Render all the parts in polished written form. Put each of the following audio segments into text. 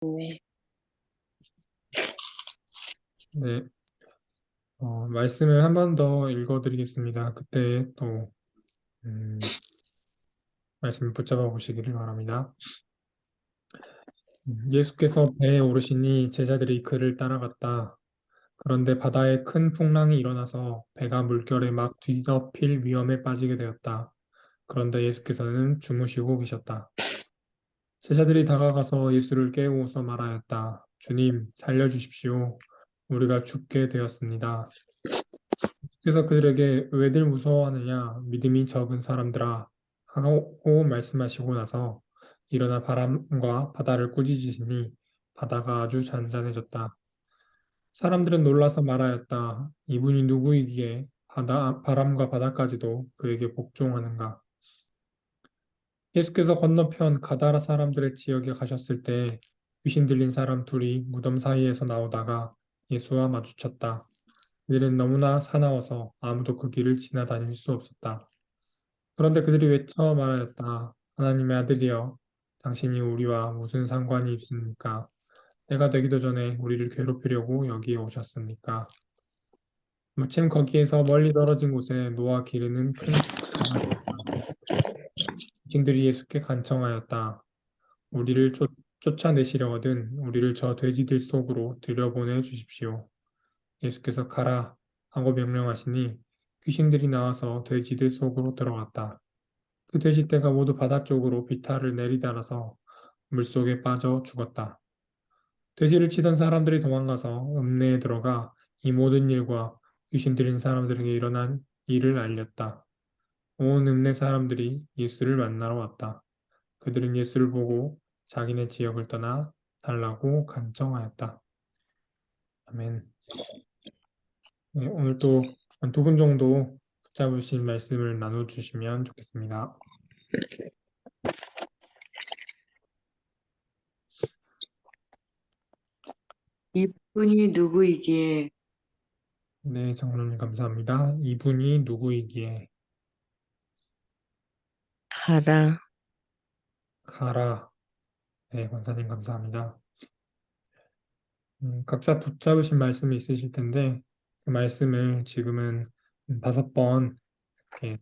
네. 네, 말씀을 한 번 더 읽어드리겠습니다. 그때 또 말씀을 붙잡아 보시기를 바랍니다. 예수께서 배에 오르시니 제자들이 그를 따라갔다. 그런데 바다에 큰 풍랑이 일어나서 배가 물결에 막 뒤덮일 위험에 빠지게 되었다. 그런데 예수께서는 주무시고 계셨다. 제자들이 다가가서 예수를 깨우고서 말하였다. 주님, 살려주십시오. 우리가 죽게 되었습니다. 그래서 그들에게 왜들 무서워하느냐 믿음이 적은 사람들아 하고 말씀하시고 나서 일어나 바람과 바다를 꾸짖으시니 바다가 아주 잔잔해졌다. 사람들은 놀라서 말하였다. 이분이 누구이기에 바람과 바다까지도 그에게 복종하는가? 예수께서 건너편 가다라 사람들의 지역에 가셨을 때 귀신 들린 사람 둘이 무덤 사이에서 나오다가 예수와 마주쳤다. 그들은 너무나 사나워서 아무도 그 길을 지나다닐 수 없었다. 그런데 그들이 외쳐 말하였다. 하나님의 아들이여, 당신이 우리와 무슨 상관이 있습니까? 때가 되기도 전에 우리를 괴롭히려고 여기에 오셨습니까? 마침 거기에서 멀리 떨어진 곳에 노아 기르는 큰 강이 있었다. 귀신들이 예수께 간청하였다. 우리를 쫓아내시려거든 우리를 저 돼지들 속으로 들여보내 주십시오. 예수께서 가라 하고 명령하시니 귀신들이 나와서 돼지들 속으로 들어갔다. 그 돼지떼가 모두 바다 쪽으로 비탈을 내리달아서 물속에 빠져 죽었다. 돼지를 치던 사람들이 도망가서 읍내에 들어가 이 모든 일과 귀신 들린 사람들에게 일어난 일을 알렸다. 온 읍내 사람들이 예수를 만나러 왔다. 그들은 예수를 보고 자기네 지역을 떠나 달라고 간청하였다. 아멘. 네, 오늘 또 한 두 분 정도 붙잡으신 말씀을 나눠주시면 좋겠습니다. 이분이 누구이기에 네, 장로님 감사합니다. 이분이 누구이기에 가라. 가라. 네, 권사님 감사합니다. 각자 붙잡으신 말씀이 있으실 텐데 그 말씀을 지금은 5번 이렇게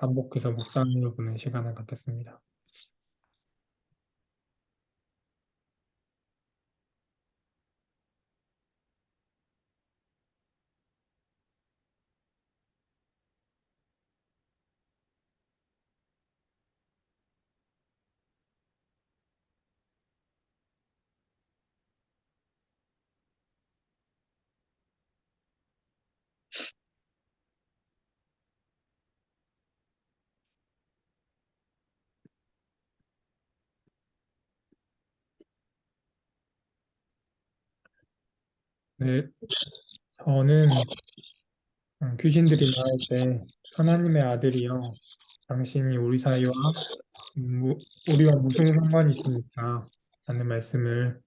반복해서 묵상해 보는 시간을 갖겠습니다. 네, 저는 귀신들이 나올 때 하나님의 아들이여 당신이 우리 사이와 우리와 무슨 상관이 있습니까? 라는 말씀을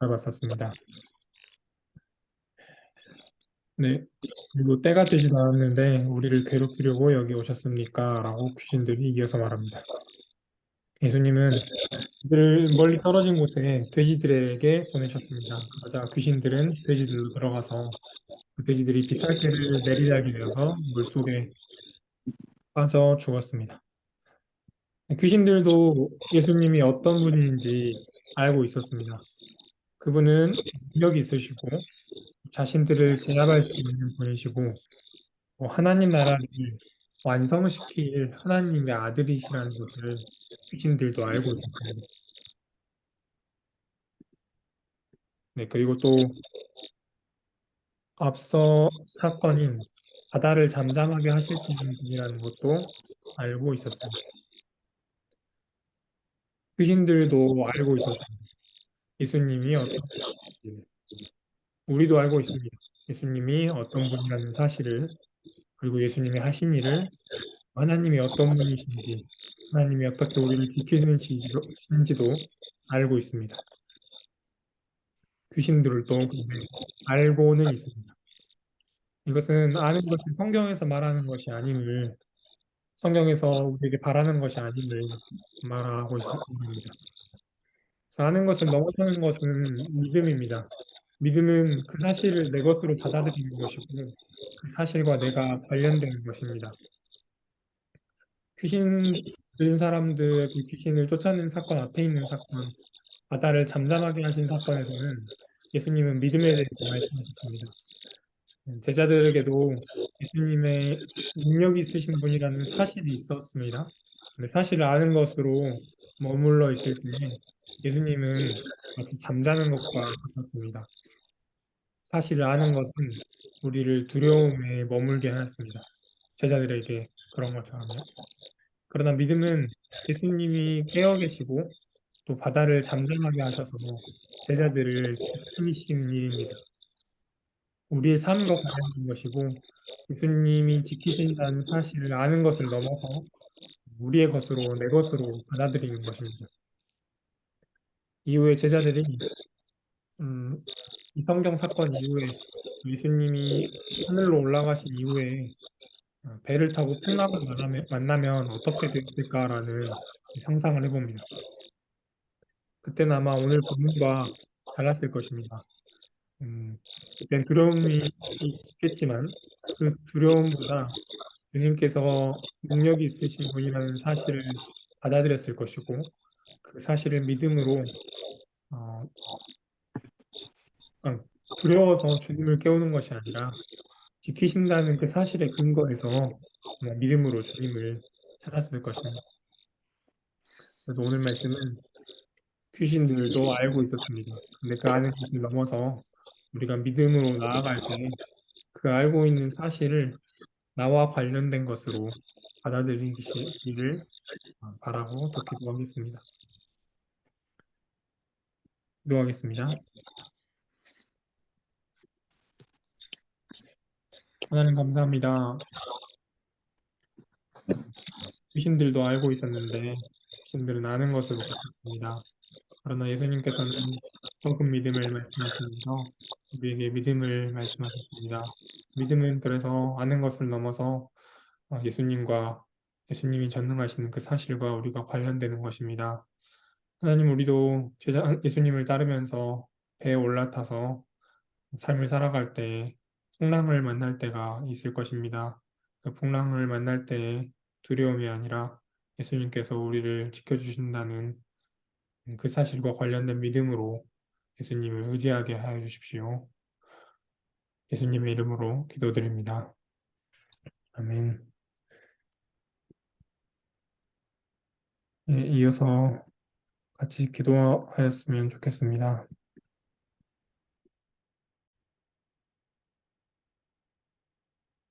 알아봤었습니다. 네. 그리고 때가 되지도 않았는데 우리를 괴롭히려고 여기 오셨습니까? 라고 귀신들이 이어서 말합니다. 예수님은 그들을 멀리 떨어진 곳에 돼지들에게 보내셨습니다. 그러자 귀신들은 돼지들로 들어가서 그 돼지들이 비탈대를 내리달게 되어서 물속에 빠져 죽었습니다. 귀신들도 예수님이 어떤 분인지 알고 있었습니다. 그분은 능력이 있으시고 자신들을 제압할 수 있는 분이시고 하나님 나라를 완성시킬 하나님의 아들이시라는 것을 귀신들도 알고 있었습니다. 네, 그리고 또 앞서 사건인 바다를 잠잠하게 하실 수 있는 분이라는 것도 알고 있었습니다. 귀신들도 알고 있었습니다. 예수님이 어떤 분인지를. 우리도 알고 있습니다. 예수님이 어떤 분이라는 사실을, 그리고 예수님이 하신 일을, 하나님이 어떤 분이신지, 하나님이 어떻게 우리를 지키시는지도 알고 있습니다. 귀신들도 근데 알고는 있습니다. 이것은 아는 것이 성경에서 말하는 것이 아님을, 성경에서 우리에게 바라는 것이 아님을 말하고 있습니다. 그래서 아는 것을 넘어서는 것은 믿음입니다. 믿음은 그 사실을 내 것으로 받아들이는 것이고 그 사실과 내가 관련되는 것입니다. 귀신 들린 사람들의 그 귀신을 쫓아낸 사건 앞에 있는 사건, 바다를 잠잠하게 하신 사건에서는 예수님은 믿음에 대해서 말씀하셨습니다. 제자들에게도 예수님의 능력이 있으신 분이라는 사실이 있었습니다. 근데 사실을 아는 것으로 머물러 있을 때 예수님은 마치 잠자는 것과 같았습니다. 사실을 아는 것은 우리를 두려움에 머물게 하였습니다. 제자들에게 그런 것처럼요. 그러나 믿음은 예수님이 깨어 계시고 또 바다를 잠잠하게 하셔서 제자들을 지키신 일입니다. 우리의 삶과 관련된 것이고 예수님이 지키신다는 사실을 아는 것을 넘어서 우리의 것으로 내 것으로 받아들이는 것입니다. 이후에 제자들이 음, 이 성경 사건 이후에 예수님이 하늘로 올라가신 이후에 배를 타고 풍랑을 만나면 어떻게 되었을까라는 상상을 해봅니다. 그때는 아마 오늘 본문과 달랐을 것입니다. 그땐 두려움이 있겠지만 그 두려움보다 주님께서 능력이 있으신 분이라는 사실을 받아들였을 것이고 그 사실을 믿음으로 어, 어, 두려워서 주님을 깨우는 것이 아니라 지키신다는 그 사실에 근거해서 믿음으로 주님을 찾았을 것입니다. 그래서 오늘 말씀은 귀신들도 알고 있었습니다. 근데 그 아는 것을 넘어서 우리가 믿음으로 나아갈 때 그 알고 있는 사실을 나와 관련된 것으로 받아들이기를 바라고 또 기도하겠습니다. 기도하겠습니다. 하나님 감사합니다. 귀신들도 알고 있었는데 귀신들은 아는 것으로 바뀌었습니다. 그러나 예수님께서는 조금 믿음을 말씀하시면서 우리에게 믿음을 말씀하셨습니다. 믿음은 그래서 아는 것을 넘어서 예수님과 예수님이 전능하시는 그 사실과 우리가 관련되는 것입니다. 하나님 우리도 제자 예수님을 따르면서 배에 올라타서 삶을 살아갈 때 풍랑을 만날 때가 있을 것입니다. 그 풍랑을 만날 때에 두려움이 아니라 예수님께서 우리를 지켜주신다는 그 사실과 관련된 믿음으로 예수님을 의지하게 하여 주십시오. 예수님의 이름으로 기도드립니다. 아멘. 네, 이어서 같이 기도하였으면 좋겠습니다.